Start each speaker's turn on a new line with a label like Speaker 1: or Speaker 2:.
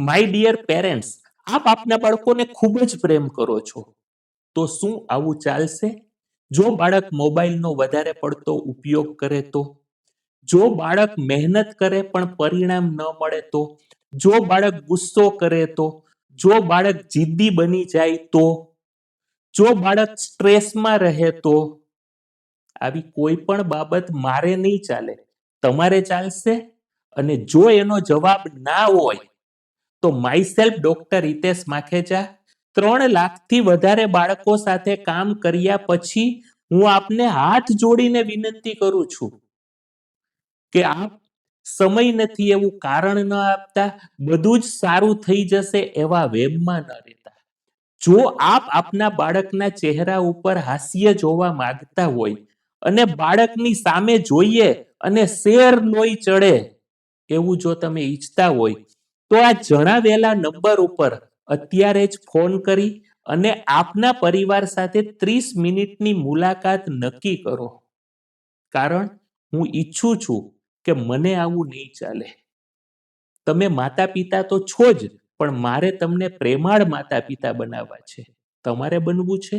Speaker 1: My dear parents, આપ આપના બાળકોને ખૂબ જ પ્રેમ કરો છો, તો શું આવું ચાલશે? જો બાળક મોબાઈલનો વધારે પડતો ઉપયોગ કરે તો? જો બાળક મહેનત કરે પણ પરિણામ ન મળે તો? જો બાળક ગુસ્સો કરે તો? જો બાળક જિદ્દી બની જાય તો? જો બાળક સ્ટ્રેસમાં રહે તો? આવી કોઈ પણ બાબત મારે નહીં ચાલે, તમારે ચાલશે? અને જો એનો જવાબ ના હોય તો માયસેલ્ફ ડોક્ટર હિતેશ માખેજા 3 લાખથી વધારે બાળકો સાથે કામ કર્યા પછી હું આપને હાથ જોડીને વિનંતી કરું છું કે આપ સમય નથી એવું કારણ ન આપતા, બધું જ સારું થઈ જશે એવા વેમમાં ન રહેતા. જો આપ આપના બાળકના ચહેરા ઉપર હાસ્ય જોવા માંગતા હોય અને બાળકની સામે જોઈએ અને શેર લોહી ચડે એવું જો તમે ઈચ્છતા હોય તો આ જણાવેલા નંબર ઉપર અત્યારે જ ફોન કરી અને આપના પરિવાર સાથે 30 મિનિટની મુલાકાત નક્કી કરો. કારણ હું ઈચ્છું છું કે મને આવું નહીં ચાલે. તમે માતા પિતા તો છો જ, પણ મારે તમને પ્રેમાળ માતા પિતા બનાવવા છે. તમારે બનવું છે